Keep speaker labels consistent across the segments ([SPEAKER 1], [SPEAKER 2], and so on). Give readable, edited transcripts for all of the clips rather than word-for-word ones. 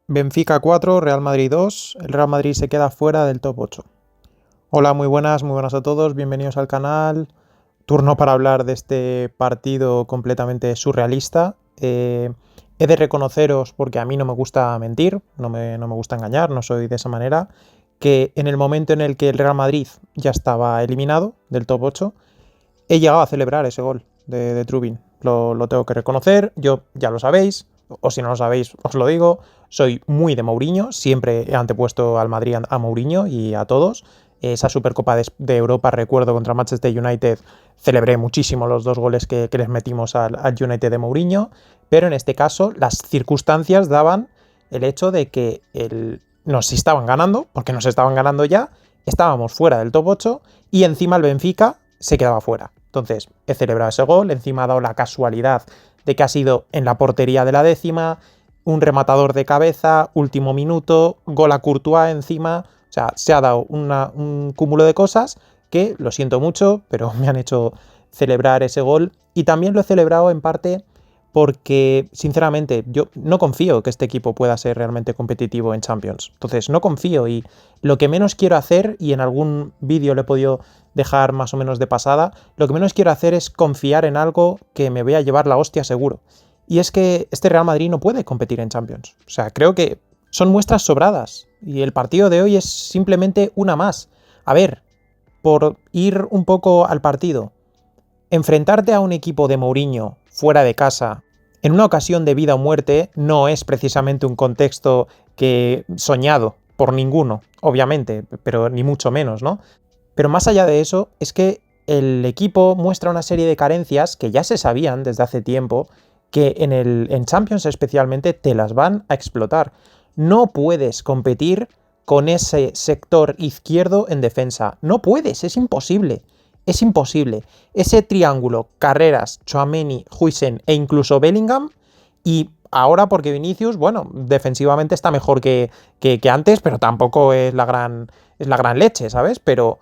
[SPEAKER 1] Benfica 4, Real Madrid 2. El Real Madrid se queda fuera del top 8. Hola, muy buenas a todos, bienvenidos al canal. Turno para hablar de este partido completamente surrealista. He de reconoceros, porque a mí no me gusta mentir, no me gusta engañar, no soy de esa manera, que en el momento en el que el Real Madrid ya estaba eliminado del top 8, he llegado a celebrar ese gol de Trubin. Lo tengo que reconocer, yo ya lo sabéis, o si no lo sabéis, os lo digo, soy muy de Mourinho, siempre he antepuesto al Madrid a Mourinho y a todos. Esa Supercopa de Europa, recuerdo, contra Manchester United, celebré muchísimo los dos goles que les metimos al United de Mourinho, pero en este caso las circunstancias daban el hecho de que nos estaban ganando, porque nos estaban ganando ya, estábamos fuera del top 8 y encima el Benfica se quedaba fuera. Entonces, he celebrado ese gol, encima ha dado la casualidad de que ha sido en la portería de la décima, un rematador de cabeza, último minuto, gol a Courtois encima. O sea, se ha dado un cúmulo de cosas que, lo siento mucho, pero me han hecho celebrar ese gol. Y también lo he celebrado en parte porque, sinceramente, yo no confío que este equipo pueda ser realmente competitivo en Champions. Entonces, no confío, y lo que menos quiero hacer, y en algún vídeo lo he podido dejar más o menos de pasada, lo que menos quiero hacer es confiar en algo que me voy a llevar la hostia seguro. Y es que este Real Madrid no puede competir en Champions. O sea, creo que son muestras sobradas. Y el partido de hoy es simplemente una más. A ver, por ir un poco al partido, enfrentarte a un equipo de Mourinho fuera de casa en una ocasión de vida o muerte no es precisamente un contexto que soñado por ninguno, obviamente, pero ni mucho menos, ¿no? Pero más allá de eso, es que el equipo muestra una serie de carencias que ya se sabían desde hace tiempo, que en Champions especialmente te las van a explotar. No puedes competir con ese sector izquierdo en defensa. No puedes, es imposible. Es imposible. Ese triángulo, Carreras, Tchouaméni, Huijsen e incluso Bellingham, y ahora porque Vinicius, bueno, defensivamente está mejor que antes, pero tampoco es la gran leche, ¿sabes? Pero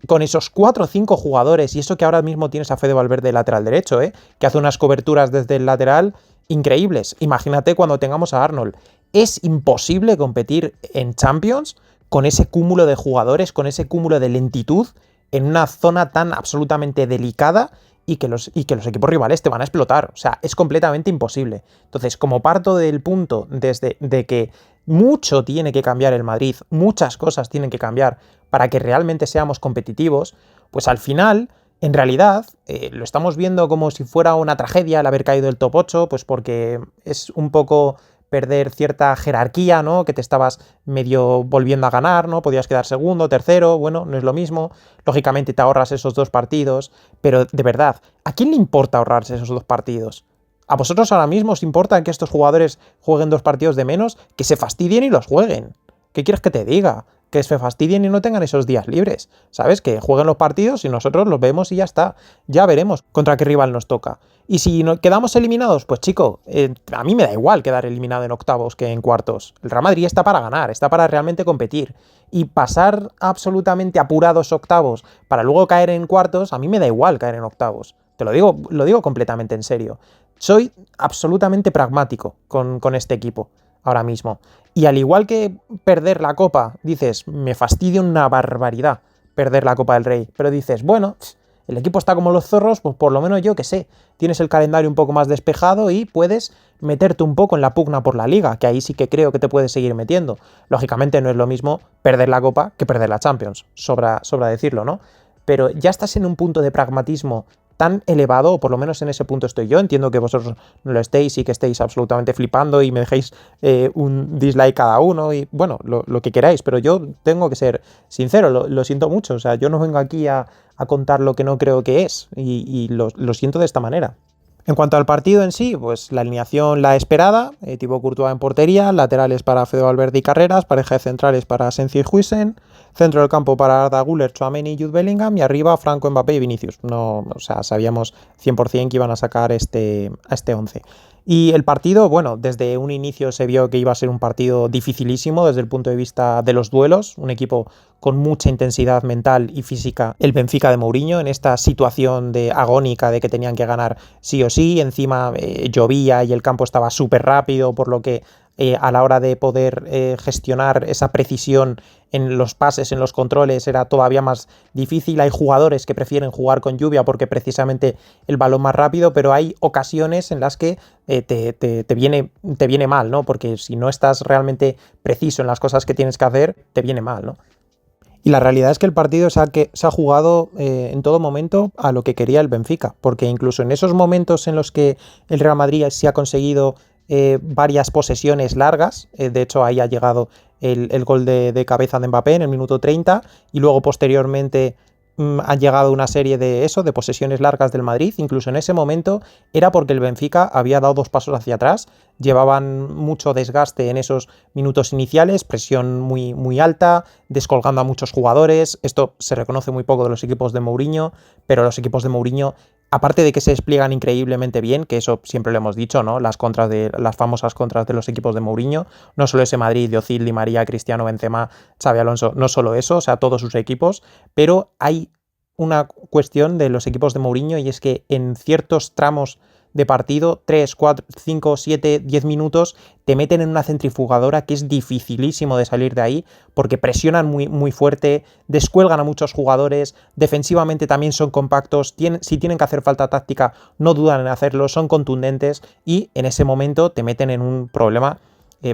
[SPEAKER 1] con esos 4 o 5 jugadores, y eso que ahora mismo tienes a Fede Valverde lateral derecho, que hace unas coberturas desde el lateral increíbles. Imagínate cuando tengamos a Arnold. Es imposible competir en Champions con ese cúmulo de jugadores, con ese cúmulo de lentitud, en una zona tan absolutamente delicada, y que los equipos rivales te van a explotar. O sea, es completamente imposible. Entonces, como parto del punto de que mucho tiene que cambiar el Madrid, muchas cosas tienen que cambiar para que realmente seamos competitivos, pues al final, en realidad, lo estamos viendo como si fuera una tragedia el haber caído del top 8, pues porque es un poco perder cierta jerarquía, ¿no? Que te estabas medio volviendo a ganar, ¿no? Podías quedar segundo, tercero, bueno, no es lo mismo. Lógicamente te ahorras esos 2 partidos, pero de verdad, ¿a quién le importa ahorrarse esos 2 partidos? ¿A vosotros ahora mismo os importa que estos jugadores jueguen 2 partidos de menos? Que se fastidien y los jueguen. ¿Qué quieres que te diga? Que se fastidien y no tengan esos días libres, ¿sabes? Que jueguen los partidos y nosotros los vemos y ya está. Ya veremos contra qué rival nos toca. Y si quedamos eliminados, pues chico, a mí me da igual quedar eliminado en octavos que en cuartos. El Real Madrid está para ganar, está para realmente competir. Y pasar absolutamente apurados octavos para luego caer en cuartos, a mí me da igual caer en octavos. Te lo digo completamente en serio. Soy absolutamente pragmático con este equipo ahora mismo. Y al igual que perder la Copa, dices, me fastidia una barbaridad perder la Copa del Rey, pero dices, bueno, el equipo está como los zorros, pues por lo menos yo que sé, tienes el calendario un poco más despejado y puedes meterte un poco en la pugna por la Liga, que ahí sí que creo que te puedes seguir metiendo. Lógicamente no es lo mismo perder la Copa que perder la Champions, sobra decirlo, ¿no? Pero ya estás en un punto de pragmatismo tan elevado, o por lo menos en ese punto estoy yo. Entiendo que vosotros no lo estéis y que estéis absolutamente flipando y me dejéis un dislike cada uno y bueno, lo que queráis, pero yo tengo que ser sincero, lo siento mucho. O sea, yo no vengo aquí a contar lo que no creo que es, y lo siento de esta manera. En cuanto al partido en sí, pues la alineación la esperada, Thibaut Courtois en portería, laterales para Fede Valverde y Carreras, pareja de centrales para Asensi y Huijsen, centro del campo para Arda Güler, Tchouaméni y Jude Bellingham, y arriba Franco, Mbappé y Vinicius. No, o sea, sabíamos 100% que iban a sacar a este 11. Y el partido, bueno, desde un inicio se vio que iba a ser un partido dificilísimo desde el punto de vista de los duelos, un equipo con mucha intensidad mental y física, el Benfica de Mourinho, en esta situación de agónica de que tenían que ganar sí o sí. Encima llovía y el campo estaba súper rápido, por lo que a la hora de poder gestionar esa precisión en los pases, en los controles, era todavía más difícil. Hay jugadores que prefieren jugar con lluvia porque precisamente el balón más rápido, pero hay ocasiones en las que te viene mal, ¿no? Porque si no estás realmente preciso en las cosas que tienes que hacer, te viene mal, ¿no? Y la realidad es que el partido se ha jugado en todo momento a lo que quería el Benfica, porque incluso en esos momentos en los que el Real Madrid sí ha conseguido varias posesiones largas, de hecho ahí ha llegado el gol de cabeza de Mbappé en el minuto 30 y luego posteriormente han llegado una serie de posesiones largas del Madrid. Incluso en ese momento era porque el Benfica había dado 2 pasos hacia atrás, llevaban mucho desgaste en esos minutos iniciales, presión muy, muy alta, descolgando a muchos jugadores. Esto se reconoce muy poco de los equipos de Mourinho, pero los equipos de Mourinho, aparte de que se despliegan increíblemente bien, que eso siempre lo hemos dicho, ¿no? Las famosas contras de los equipos de Mourinho, no solo ese Madrid de Özil, Di María, Cristiano, Benzema, Xabi Alonso, no solo eso, o sea, todos sus equipos, pero hay una cuestión de los equipos de Mourinho y es que en ciertos tramos de partido, 3, 4, 5, 7, 10 minutos, te meten en una centrifugadora que es dificilísimo de salir de ahí porque presionan muy, muy fuerte, descuelgan a muchos jugadores, defensivamente también son compactos, si tienen que hacer falta táctica no dudan en hacerlo, son contundentes y en ese momento te meten en un problema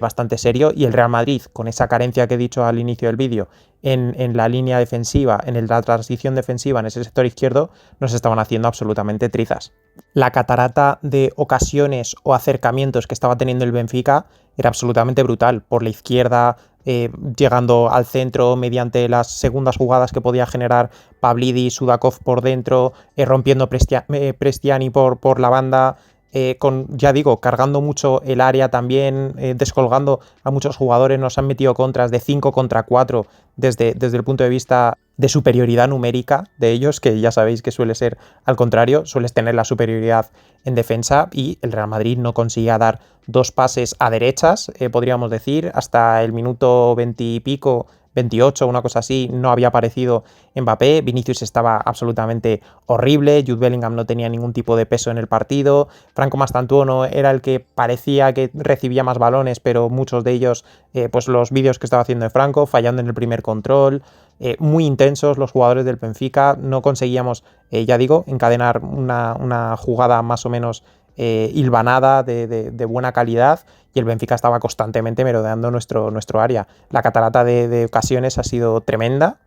[SPEAKER 1] bastante serio y el Real Madrid, con esa carencia que he dicho al inicio del vídeo, en la línea defensiva, en la transición defensiva, en ese sector izquierdo, nos estaban haciendo absolutamente trizas. La catarata de ocasiones o acercamientos que estaba teniendo el Benfica era absolutamente brutal. Por la izquierda, llegando al centro mediante las segundas jugadas que podía generar Pavlidis, Sudakov por dentro, rompiendo Prestiani por la banda, ya digo, cargando mucho el área también, descolgando a muchos jugadores, nos han metido contras de 5 contra 4 desde el punto de vista de superioridad numérica de ellos, que ya sabéis que suele ser al contrario, sueles tener la superioridad en defensa y el Real Madrid no conseguía dar 2 pases a derechas, podríamos decir, hasta el minuto 20 y pico, 28, una cosa así, no había aparecido Mbappé, Vinicius estaba absolutamente horrible, Jude Bellingham no tenía ningún tipo de peso en el partido, Franco Mastantuono era el que parecía que recibía más balones, pero muchos de ellos, pues los vídeos que estaba haciendo de Franco, fallando en el primer control, muy intensos los jugadores del Benfica, no conseguíamos, ya digo, encadenar una jugada más o menos hilvanada de buena calidad y el Benfica estaba constantemente merodeando nuestro área. La catarata de ocasiones ha sido tremenda.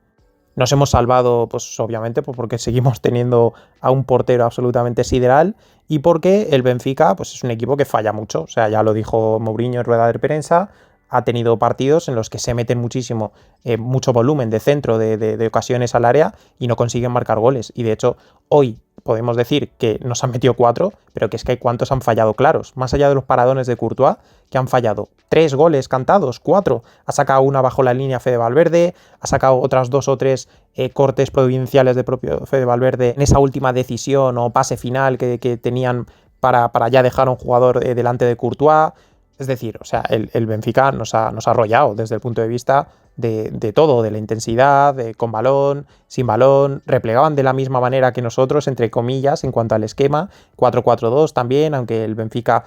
[SPEAKER 1] Nos hemos salvado, pues obviamente, pues porque seguimos teniendo a un portero absolutamente sideral y porque el Benfica pues, es un equipo que falla mucho. O sea, ya lo dijo Mourinho en rueda de prensa, ha tenido partidos en los que se meten mucho volumen de centro de ocasiones al área y no consiguen marcar goles. Y de hecho, hoy podemos decir que nos han metido 4, pero que es que hay cuántos han fallado claros. Más allá de los paradones de Courtois, que han fallado 3 goles cantados, 4. Ha sacado una bajo la línea Fede Valverde, ha sacado otras 2 o 3 cortes providenciales de propio Fede Valverde en esa última decisión o pase final que tenían para ya dejar a un jugador delante de Courtois. Es decir, o sea, el Benfica nos ha arrollado desde el punto de vista de todo, de la intensidad, con balón, sin balón, replegaban de la misma manera que nosotros, entre comillas, en cuanto al esquema, 4-4-2 también, aunque el Benfica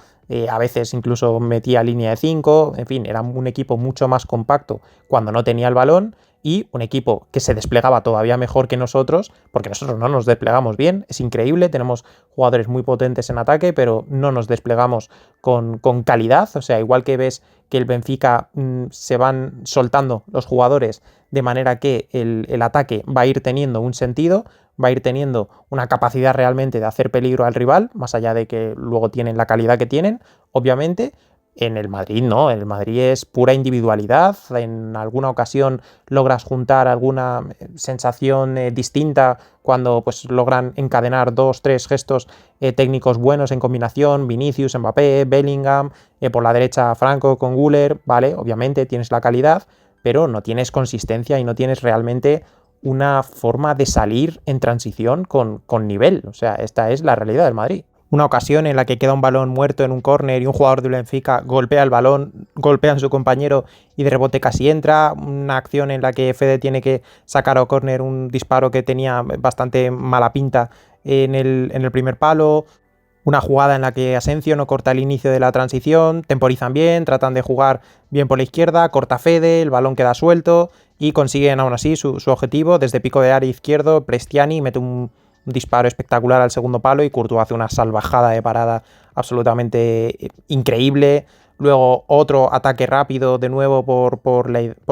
[SPEAKER 1] a veces incluso metía línea de 5, en fin, era un equipo mucho más compacto cuando no tenía el balón y un equipo que se desplegaba todavía mejor que nosotros, porque nosotros no nos desplegamos bien, es increíble, tenemos jugadores muy potentes en ataque, pero no nos desplegamos con calidad, o sea, igual que ves que el Benfica se van soltando los jugadores de manera que el ataque va a ir teniendo un sentido, va a ir teniendo una capacidad realmente de hacer peligro al rival, más allá de que luego tienen la calidad que tienen, obviamente. En el Madrid no, el Madrid es pura individualidad, en alguna ocasión logras juntar alguna sensación distinta cuando pues logran encadenar 2, 3 gestos técnicos buenos en combinación, Vinicius, Mbappé, Bellingham, por la derecha Franco con Güler, vale, obviamente tienes la calidad, pero no tienes consistencia y no tienes realmente una forma de salir en transición con nivel, o sea, esta es la realidad del Madrid. Una ocasión en la que queda un balón muerto en un córner y un jugador de Benfica golpea el balón, golpea a su compañero y de rebote casi entra. Una acción en la que Fede tiene que sacar a córner un disparo que tenía bastante mala pinta en el primer palo. Una jugada en la que Asensio no corta el inicio de la transición, temporizan bien, tratan de jugar bien por la izquierda, corta Fede, el balón queda suelto y consiguen aún así su objetivo. Desde pico de área izquierdo, Prestiani mete un disparo espectacular al segundo palo y Courtois hace una salvajada de parada absolutamente increíble. Luego otro ataque rápido de nuevo por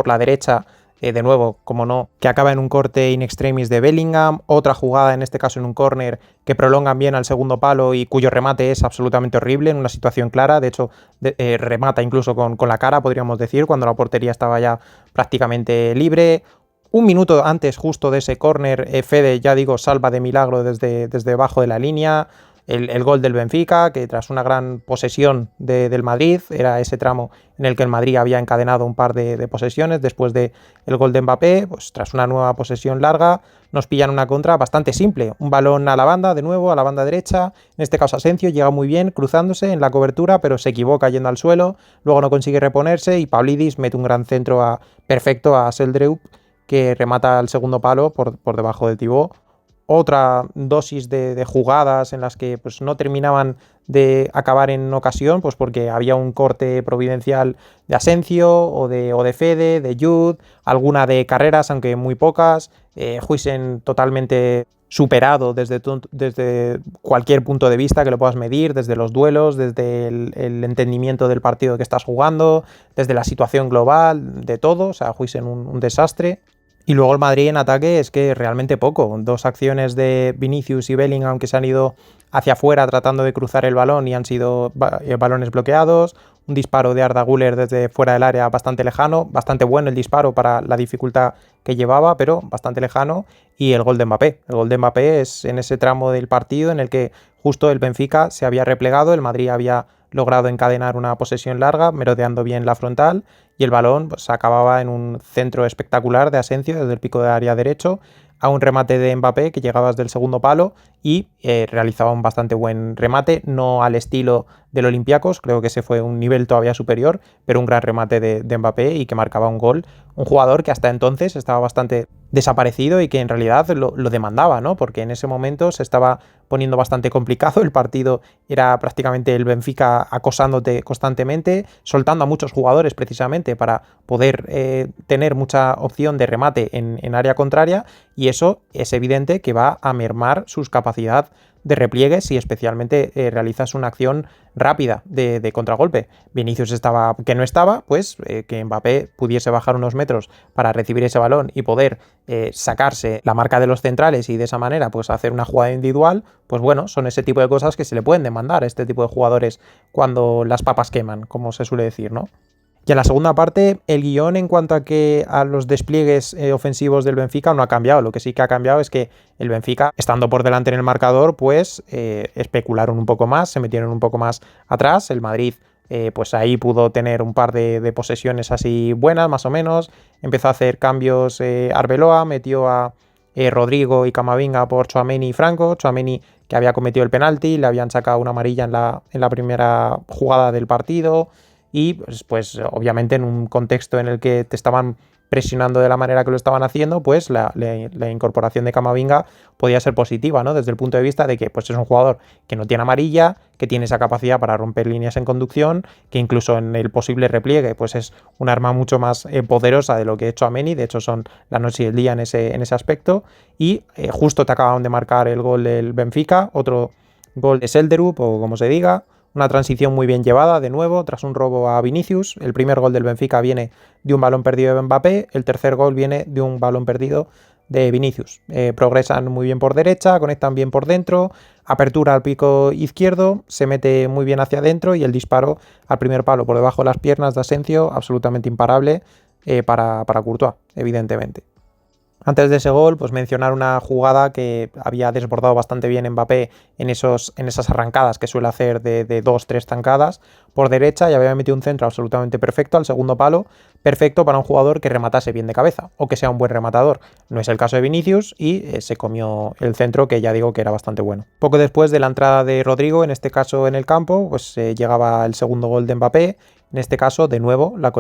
[SPEAKER 1] la derecha, de nuevo, como no, que acaba en un corte in extremis de Bellingham, otra jugada, en este caso en un córner, que prolongan bien al segundo palo y cuyo remate es absolutamente horrible en una situación clara, de hecho remata incluso con la cara, podríamos decir, cuando la portería estaba ya prácticamente libre. Un minuto antes justo de ese córner, Fede, ya digo, salva de milagro desde debajo de la línea. El gol del Benfica, que tras una gran posesión del Madrid, era ese tramo en el que el Madrid había encadenado un par de posesiones después del gol de Mbappé, pues tras una nueva posesión larga nos pillan una contra bastante simple, un balón a la banda, de nuevo a la banda derecha, en este caso Asensio llega muy bien cruzándose en la cobertura, pero se equivoca yendo al suelo, luego no consigue reponerse y Pavlidis mete un gran centro perfecto a Seldreup, que remata al segundo palo por debajo de Thibaut. Otra dosis de jugadas en las que pues, no terminaban de acabar en ocasión, pues porque había un corte providencial de Asensio o de Fede, de Jude, alguna de carreras, aunque muy pocas, Huijsen totalmente superado desde cualquier punto de vista que lo puedas medir, desde los duelos, desde el entendimiento del partido que estás jugando, desde la situación global, de todo, o sea, Huijsen un desastre. Y luego el Madrid en ataque es que realmente poco. Dos acciones de Vinicius y Bellingham que se han ido hacia afuera tratando de cruzar el balón y han sido balones bloqueados. Un disparo de Arda Güler desde fuera del área bastante lejano. Bastante bueno el disparo para la dificultad que llevaba, pero bastante lejano. Y el gol de Mbappé. El gol de Mbappé es en ese tramo del partido en el que justo el Benfica se había replegado, el Madrid había logrado encadenar una posesión larga, merodeando bien la frontal, y el balón pues, acababa en un centro espectacular de Asensio desde el pico de área derecho a un remate de Mbappé que llegaba desde el segundo palo y realizaba un bastante buen remate, no al estilo del Olympiacos, creo que ese fue un nivel todavía superior, pero un gran remate de Mbappé y que marcaba un gol. Un jugador que hasta entonces estaba bastante desaparecido y que en realidad lo demandaba, ¿no? Porque en ese momento se estaba poniendo bastante complicado, el partido era prácticamente el Benfica acosándote constantemente, soltando a muchos jugadores precisamente para poder tener mucha opción de remate en área contraria, y eso es evidente que va a mermar sus capacidades de repliegue si especialmente realizas una acción rápida de contragolpe. Vinicius estaba que no estaba, pues que Mbappé pudiese bajar unos metros para recibir ese balón y poder sacarse la marca de los centrales y de esa manera pues hacer una jugada individual, pues bueno, son ese tipo de cosas que se le pueden demandar a este tipo de jugadores cuando las papas queman, como se suele decir, ¿no? Y en la segunda parte, el guión en cuanto a los despliegues ofensivos del Benfica no ha cambiado. Lo que sí que ha cambiado es que el Benfica, estando por delante en el marcador, pues especularon un poco más, se metieron un poco más atrás. El Madrid, pues ahí pudo tener un par de posesiones así buenas, más o menos. Empezó a hacer cambios Arbeloa, metió a Rodrigo y Camavinga por Tchouaméni y Franco. Tchouaméni, que había cometido el penalti, le habían sacado una amarilla en la primera jugada del partido. Y pues obviamente en un contexto en el que te estaban presionando de la manera que lo estaban haciendo, pues la incorporación de Camavinga podía ser positiva, ¿no? Desde el punto de vista de que pues, es un jugador que no tiene amarilla, que tiene esa capacidad para romper líneas en conducción, que incluso en el posible repliegue pues es un arma mucho más poderosa de lo que ha hecho Tchouaméni, de hecho son la noche y el día en ese aspecto, y justo te acaban de marcar el gol del Benfica, otro gol de Seldreup o como se diga. Una transición muy bien llevada, de nuevo, tras un robo a Vinicius. El primer gol del Benfica viene de un balón perdido de Mbappé, el tercer gol viene de un balón perdido de Vinicius. Progresan muy bien por derecha, conectan bien por dentro, apertura al pico izquierdo, se mete muy bien hacia adentro y el disparo al primer palo por debajo de las piernas de Asensio, absolutamente imparable para Courtois, evidentemente. Antes de ese gol, pues mencionar una jugada que había desbordado bastante bien Mbappé en esas arrancadas que suele hacer de 2-3 zancadas por derecha, y había metido un centro absolutamente perfecto al segundo palo, perfecto para un jugador que rematase bien de cabeza o que sea un buen rematador. No es el caso de Vinicius y se comió el centro, que ya digo que era bastante bueno. Poco después de la entrada de Rodrigo, en este caso en el campo, pues llegaba el segundo gol de Mbappé En este caso, de nuevo, la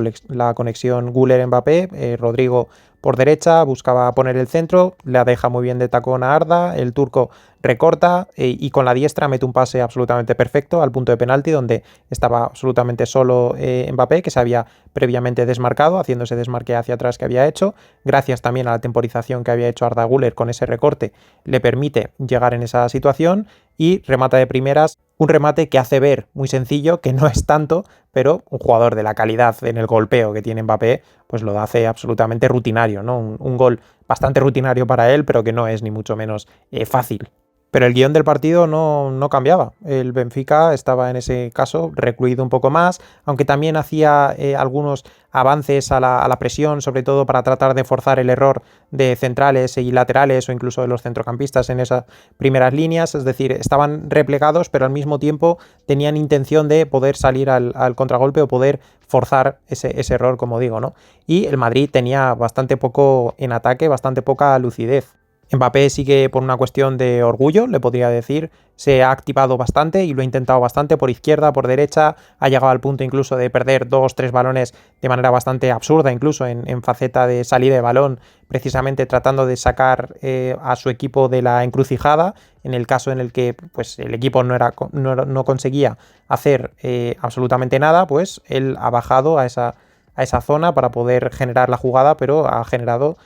[SPEAKER 1] conexión Güler-Mbappé, Rodrigo por derecha, buscaba poner el centro, la deja muy bien de tacón a Arda, el turco recorta y con la diestra mete un pase absolutamente perfecto al punto de penalti donde estaba absolutamente solo Mbappé, que se había previamente desmarcado, haciendo ese desmarque hacia atrás que había hecho. Gracias también a la temporización que había hecho Arda Güler con ese recorte, le permite llegar en esa situación y remata de primeras. Un remate que hace ver muy sencillo, que no es tanto, pero un jugador de la calidad en el golpeo que tiene Mbappé, pues lo hace absolutamente rutinario, ¿no? Un gol bastante rutinario para él, pero que no es ni mucho menos fácil. Pero el guión del partido no cambiaba. El Benfica estaba en ese caso recluido un poco más, aunque también hacía algunos avances a la presión, sobre todo para tratar de forzar el error de centrales y laterales o incluso de los centrocampistas en esas primeras líneas. Es decir, estaban replegados, pero al mismo tiempo tenían intención de poder salir al contragolpe o poder forzar ese error, como digo, ¿no? Y el Madrid tenía bastante poco en ataque, bastante poca lucidez. Mbappé sí que por una cuestión de orgullo, le podría decir, se ha activado bastante y lo ha intentado bastante por izquierda, por derecha, ha llegado al punto incluso de perder 2-3 balones de manera bastante absurda, incluso en faceta de salida de balón, precisamente tratando de sacar a su equipo de la encrucijada, en el caso en el que pues, el equipo no conseguía hacer absolutamente nada, pues él ha bajado a esa zona para poder generar la jugada, pero ha generado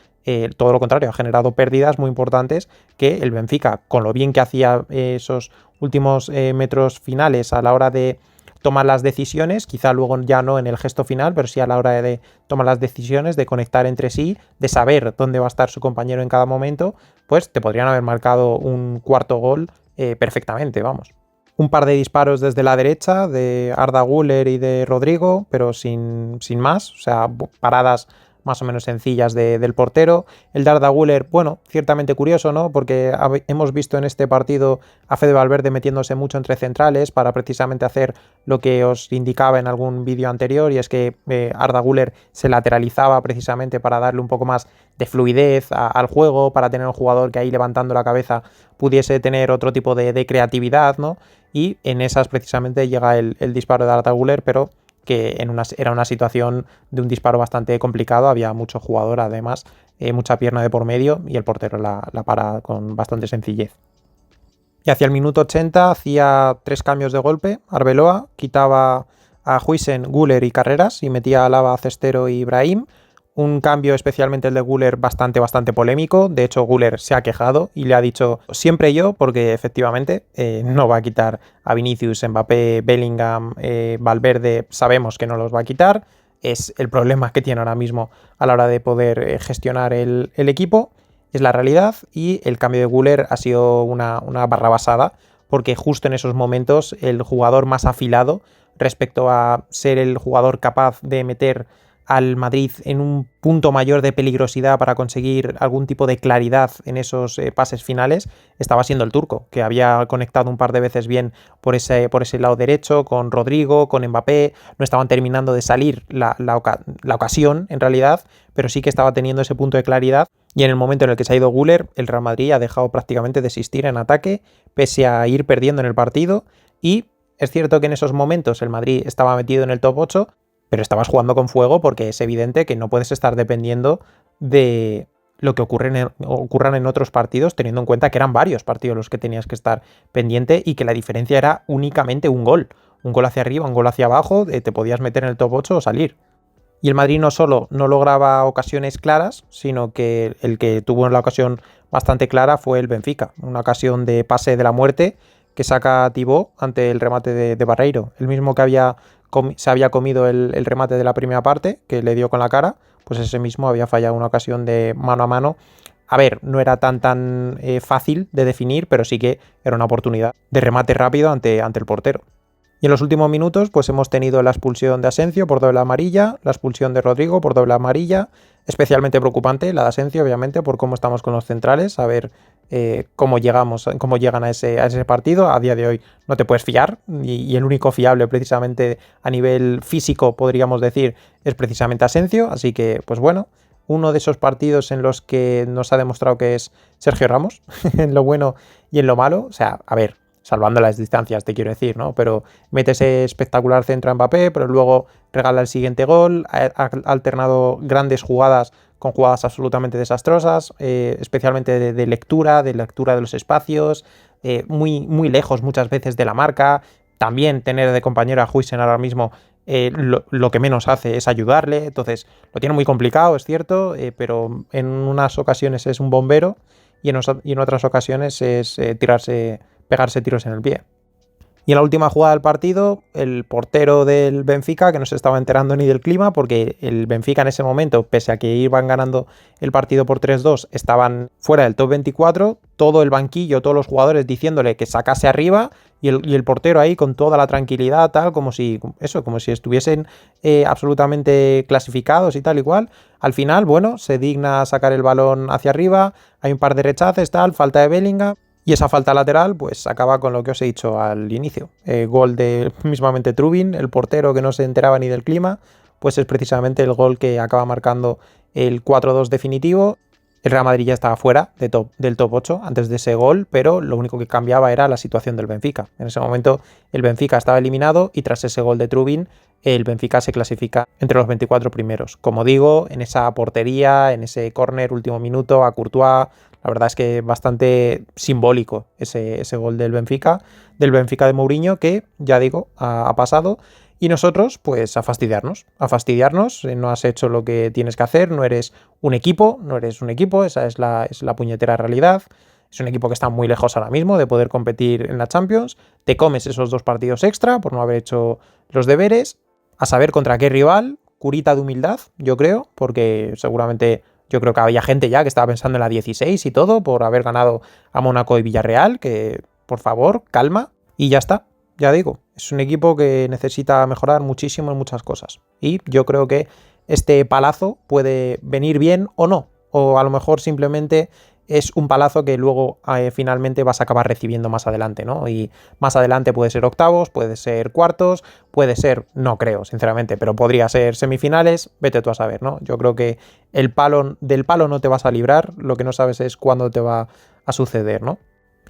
[SPEAKER 1] todo lo contrario, ha generado pérdidas muy importantes que el Benfica, con lo bien que hacía esos últimos metros finales a la hora de tomar las decisiones, quizá luego ya no en el gesto final, pero sí a la hora de tomar las decisiones, de conectar entre sí, de saber dónde va a estar su compañero en cada momento, pues te podrían haber marcado un cuarto gol perfectamente, vamos. Un par de disparos desde la derecha de Arda Güler y de Rodrigo, pero sin más, o sea, paradas más o menos sencillas del portero. El de Arda Güler, bueno, ciertamente curioso, ¿no? Porque hemos visto en este partido a Fede Valverde metiéndose mucho entre centrales para precisamente hacer lo que os indicaba en algún vídeo anterior, y es que Arda Güler se lateralizaba precisamente para darle un poco más de fluidez al juego, para tener un jugador que ahí levantando la cabeza pudiese tener otro tipo de creatividad, ¿no? Y en esas precisamente llega el disparo de Arda Güler, pero que era una situación de un disparo bastante complicado, había mucho jugador además, mucha pierna de por medio y el portero la para con bastante sencillez. Y hacia el minuto 80 hacía 3 cambios de golpe, Arbeloa quitaba a Huijsen, Güler y Carreras y metía a Lava, Cestero y Brahim. Un cambio, especialmente el de Güler, bastante polémico. De hecho, Güler se ha quejado y le ha dicho siempre yo, porque efectivamente no va a quitar a Vinicius, Mbappé, Bellingham, Valverde. Sabemos que no los va a quitar. Es el problema que tiene ahora mismo a la hora de poder gestionar el equipo. Es la realidad, y el cambio de Güler ha sido una barrabasada, porque justo en esos momentos el jugador más afilado respecto a ser el jugador capaz de meter al Madrid en un punto mayor de peligrosidad para conseguir algún tipo de claridad en esos pases finales, estaba siendo el turco, que había conectado un par de veces bien por ese lado derecho, con Rodrigo, con Mbappé. No estaban terminando de salir la ocasión, en realidad, pero sí que estaba teniendo ese punto de claridad. Y en el momento en el que se ha ido Güler, el Real Madrid ha dejado prácticamente de existir en ataque, pese a ir perdiendo en el partido. Y es cierto que en esos momentos el Madrid estaba metido en el top 8, pero estabas jugando con fuego, porque es evidente que no puedes estar dependiendo de lo que ocurran en otros partidos, teniendo en cuenta que eran varios partidos los que tenías que estar pendiente y que la diferencia era únicamente un gol. Un gol hacia arriba, un gol hacia abajo, te podías meter en el top 8 o salir. Y el Madrid no solo no lograba ocasiones claras, sino que el que tuvo la ocasión bastante clara fue el Benfica. Una ocasión de pase de la muerte que saca Thibaut ante el remate de Barreiro. El mismo que se había comido el remate de la primera parte, que le dio con la cara, pues ese mismo había fallado una ocasión de mano a mano. A ver, no era tan fácil de definir, pero sí que era una oportunidad de remate rápido ante el portero. Y en los últimos minutos pues hemos tenido la expulsión de Asensio por doble amarilla, la expulsión de Rodrigo por doble amarilla, especialmente preocupante la de Asensio, obviamente, por cómo estamos con los centrales, a ver cómo llegan a ese partido. A día de hoy no te puedes fiar, y el único fiable precisamente a nivel físico, podríamos decir, es precisamente Asensio, así que pues bueno, uno de esos partidos en los que nos ha demostrado que es Sergio Ramos, en lo bueno y en lo malo. O sea, a ver, salvando las distancias, te quiero decir, ¿no? Pero mete ese espectacular centro a Mbappé, pero luego regala el siguiente gol, ha alternado grandes jugadas con jugadas absolutamente desastrosas, especialmente de lectura de los espacios, muy lejos muchas veces de la marca. También tener de compañero a Huijsen ahora mismo lo que menos hace es ayudarle, entonces lo tiene muy complicado, es cierto, pero en unas ocasiones es un bombero y en otras ocasiones es pegarse tiros en el pie. Y en la última jugada del partido, el portero del Benfica, que no se estaba enterando ni del clima, porque el Benfica en ese momento, pese a que iban ganando el partido por 3-2, estaban fuera del top 24, todo el banquillo, todos los jugadores diciéndole que sacase arriba, y el portero ahí con toda la tranquilidad, tal, como si estuviesen absolutamente clasificados y tal igual. Al final, bueno, se digna sacar el balón hacia arriba, hay un par de rechaces, tal, falta de Bellingham. Y esa falta lateral, pues acaba con lo que os he dicho al inicio. Gol de mismamente Trubin, el portero que no se enteraba ni del clima, pues es precisamente el gol que acaba marcando el 4-2 definitivo. El Real Madrid ya estaba fuera del top 8 antes de ese gol, pero lo único que cambiaba era la situación del Benfica. En ese momento el Benfica estaba eliminado y tras ese gol de Trubin, el Benfica se clasifica entre los 24 primeros. Como digo, en esa portería, en ese córner último minuto a Courtois, la verdad es que bastante simbólico ese gol del Benfica de Mourinho, que, ya digo, ha pasado. Y nosotros, pues a fastidiarnos, no has hecho lo que tienes que hacer, no eres un equipo, esa es la puñetera realidad. Es un equipo que está muy lejos ahora mismo de poder competir en la Champions. Te comes esos 2 partidos extra por no haber hecho los deberes. A saber contra qué rival, curita de humildad, yo creo, porque seguramente yo creo que había gente ya que estaba pensando en la 16 y todo por haber ganado a Mónaco y Villarreal, que por favor, calma y ya está. Ya digo, es un equipo que necesita mejorar muchísimo en muchas cosas. Y yo creo que este palazo puede venir bien o no. O a lo mejor simplemente es un palazo que luego finalmente vas a acabar recibiendo más adelante, ¿no? Y más adelante puede ser octavos, puede ser cuartos, puede ser, no creo, sinceramente, pero podría ser semifinales, vete tú a saber, ¿no? Yo creo que del palo no te vas a librar, lo que no sabes es cuándo te va a suceder, ¿no?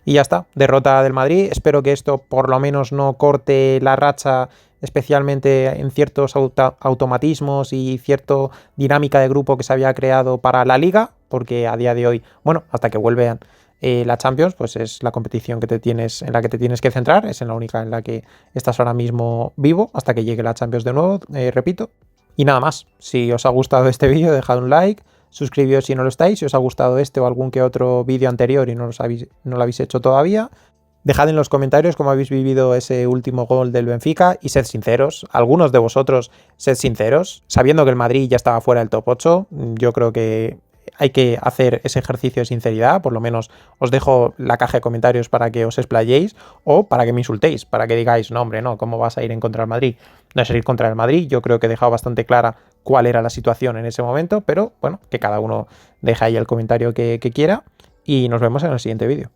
[SPEAKER 1] Y ya está, derrota del Madrid. Espero que esto por lo menos no corte la racha, especialmente en ciertos automatismos y cierta dinámica de grupo que se había creado para la Liga, porque a día de hoy, bueno, hasta que vuelvan la Champions, pues es la competición en la que te tienes que centrar, es en la única en la que estás ahora mismo vivo, hasta que llegue la Champions de nuevo, repito. Y nada más, si os ha gustado este vídeo, dejad un like. Suscribíos si no lo estáis, si os ha gustado este o algún que otro vídeo anterior y no lo habéis hecho todavía. Dejad en los comentarios cómo habéis vivido ese último gol del Benfica y sed sinceros, algunos de vosotros sed sinceros, sabiendo que el Madrid ya estaba fuera del top 8, yo creo que hay que hacer ese ejercicio de sinceridad, por lo menos os dejo la caja de comentarios para que os explayéis o para que me insultéis, para que digáis, no hombre, no, ¿cómo vas a ir en contra del Madrid? No es ir contra el Madrid, yo creo que he dejado bastante clara cuál era la situación en ese momento, pero bueno, que cada uno deje ahí el comentario que quiera y nos vemos en el siguiente vídeo.